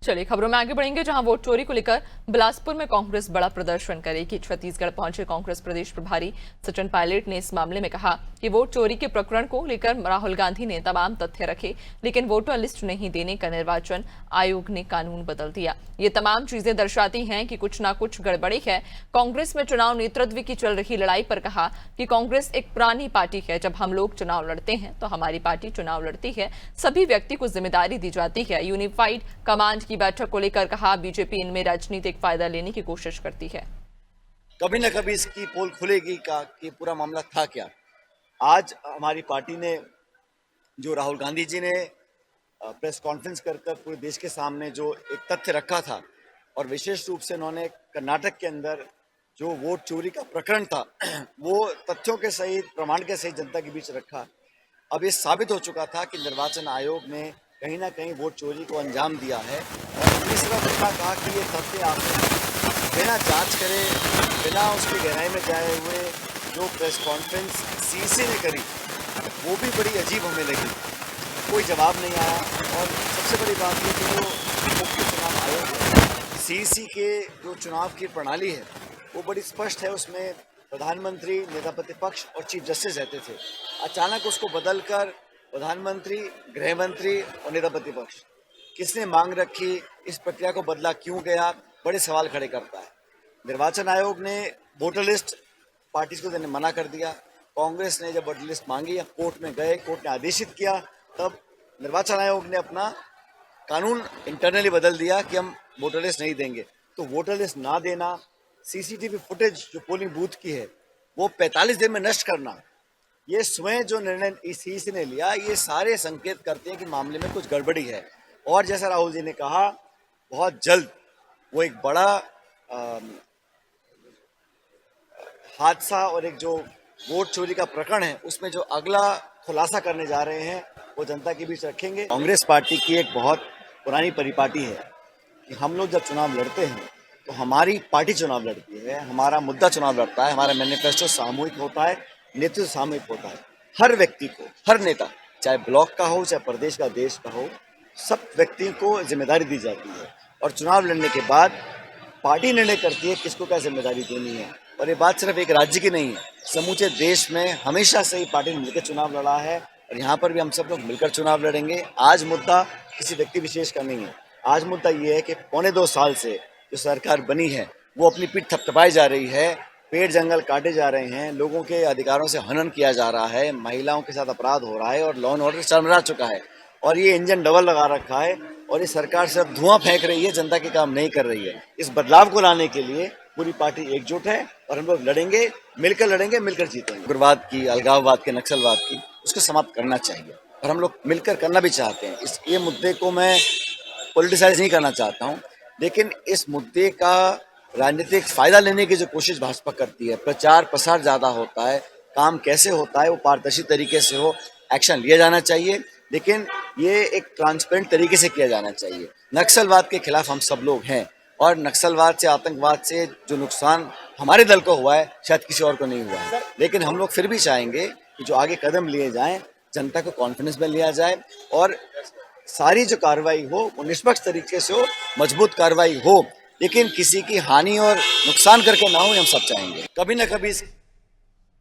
चलिए खबरों में आगे बढ़ेंगे, जहां वोट चोरी को लेकर बिलासपुर में कांग्रेस बड़ा प्रदर्शन करेगी। छत्तीसगढ़ पहुंचे कांग्रेस प्रदेश प्रभारी सचिन पायलट ने इस मामले में कहा कि वोट चोरी के प्रकरण को लेकर राहुल गांधी ने तमाम तथ्य रखे, लेकिन वोटर लिस्ट नहीं देने का निर्वाचन आयोग ने कानून बदल दिया। ये तमाम चीजें दर्शाती हैं कि कुछ ना कुछ गड़बड़ी है। कांग्रेस में चुनाव नेतृत्व की चल रही लड़ाई पर कहा कि कांग्रेस एक पुरानी पार्टी है। जब हम लोग चुनाव लड़ते हैं तो हमारी पार्टी चुनाव लड़ती है, सभी व्यक्ति को जिम्मेदारी दी जाती है। यूनिफाइड कमांड की बैठक को लेकर कहा, बीजेपी इनमें राजनीतिक फायदा लेने की कोशिश करती है। कभी न कभी इसकी पोल खुलेगी का कि पूरा मामला था क्या। आज हमारी पार्टी ने, जो राहुल गांधी जी ने प्रेस कॉन्फ्रेंस कर पूरे देश के सामने जो एक तथ्य रखा था, और विशेष रूप से उन्होंने कर्नाटक के अंदर जो वोट चोरी का प्रकरण था वो तथ्यों के सहित, प्रमाण के सहित जनता के बीच रखा। अब ये साबित हो चुका था कि निर्वाचन आयोग ने कहीं ना कहीं वोट चोरी को अंजाम दिया है। और तीसरा मुद्दा कहा कि ये तथ्य आपने बिना जांच करे, बिना उसकी गहराई में जाए हुए जो प्रेस कॉन्फ्रेंस सीसी ने करी, वो भी बड़ी अजीब हमें लगी। कोई जवाब नहीं आया। और सबसे बड़ी बात ये कि जो मुख्य चुनाव आयोग है, सीसी के जो चुनाव की प्रणाली है वो बड़ी स्पष्ट है। उसमें प्रधानमंत्री, नेता प्रतिपक्ष और चीफ जस्टिस रहते थे। अचानक उसको बदलकर प्रधानमंत्री, गृह मंत्री और नेता प्रतिपक्ष, किसने मांग रखी, इस प्रक्रिया को बदला क्यों गया, बड़े सवाल खड़े करता है। निर्वाचन आयोग ने वोटर लिस्ट पार्टी को देने मना कर दिया। कांग्रेस ने जब वोटर लिस्ट मांगी या कोर्ट में गए, कोर्ट ने आदेशित किया, तब निर्वाचन आयोग ने अपना कानून इंटरनली बदल दिया कि हम वोटर लिस्ट नहीं देंगे। तो वोटर लिस्ट ना देना, सीसीटीवी फुटेज जो पोलिंग बूथ की है वो 45 दिन में नष्ट करना, ये स्वयं जो निर्णय सीसी ने लिया, ये सारे संकेत करते हैं कि मामले में कुछ गड़बड़ी है। और जैसा राहुल जी ने कहा, बहुत जल्द वो एक बड़ा हादसा और एक जो वोट चोरी का प्रकरण है उसमें जो अगला खुलासा करने जा रहे हैं वो जनता के बीच रखेंगे। कांग्रेस पार्टी की एक बहुत पुरानी परिपाटी है कि हम लोग जब चुनाव लड़ते हैं तो हमारी पार्टी चुनाव लड़ती है, हमारा मुद्दा चुनाव लड़ता है, हमारा मैनिफेस्टो सामूहिक होता है, नेतृत्व सामूहिक होता है। हर व्यक्ति को, हर नेता, चाहे ब्लॉक का हो, चाहे प्रदेश का, देश का हो, सब व्यक्तियों को जिम्मेदारी दी जाती है। और चुनाव लड़ने के बाद पार्टी निर्णय करती है किसको क्या जिम्मेदारी देनी है। और ये बात सिर्फ एक राज्य की नहीं है, समूचे देश में हमेशा से ही पार्टी ने मिलकर चुनाव लड़ा है और यहाँ पर भी हम सब लोग मिलकर चुनाव लड़ेंगे। आज मुद्दा किसी व्यक्ति विशेष का नहीं है। आज मुद्दा ये है कि 2.25 साल से जो सरकार बनी है वो अपनी पीठ थपथपाई जा रही है, पेड़ जंगल काटे जा रहे हैं, लोगों के अधिकारों से हनन किया जा रहा है, महिलाओं के साथ अपराध हो रहा है और लॉ एंड ऑर्डर चरमरा चुका है। और ये इंजन डबल लगा रखा है और ये सरकार सिर्फ धुआं फेंक रही है, जनता के काम नहीं कर रही है। इस बदलाव को लाने के लिए पूरी पार्टी एकजुट है और हम लोग लड़ेंगे, मिलकर जीतेंगे। उग्रवाद की, अलगाववाद के, नक्सलवाद की, उसको समाप्त करना चाहिए और हम लोग मिलकर करना भी चाहते हैं। ये मुद्दे को मैं पॉलिटिसाइज नहीं करना चाहता हूँ, लेकिन इस मुद्दे का राजनीतिक फायदा लेने की जो कोशिश भाजपा करती है, प्रचार प्रसार ज्यादा होता है, काम कैसे होता है वो पारदर्शी तरीके से हो, एक्शन लिया जाना चाहिए, लेकिन ये एक ट्रांसपेरेंट तरीके से किया जाना चाहिए। नक्सलवाद के खिलाफ हम सब लोग हैं और नक्सलवाद से, आतंकवाद से जो नुकसान हमारे दल को हुआ है शायद किसी और को नहीं हुआ है, लेकिन हम लोग फिर भी चाहेंगे कि जो आगे कदम लिए जाएं, जनता को कॉन्फिडेंस में लिया जाए और सारी जो कार्रवाई हो वो निष्पक्ष तरीके से हो, मजबूत कार्रवाई हो, लेकिन किसी की हानि और नुकसान करके ना हो, हम सब चाहेंगे। कभी ना कभी